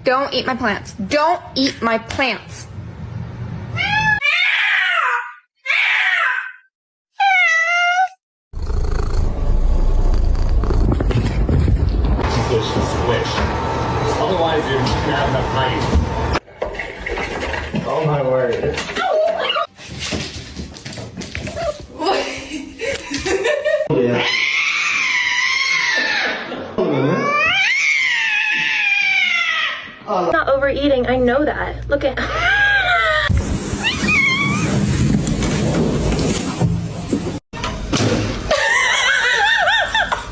Don't eat my plants. Don't eat my plants. Squish. Otherwise, you're just gonna have enough height. Oh my word. Yeah. Not overeating, I know that. Look at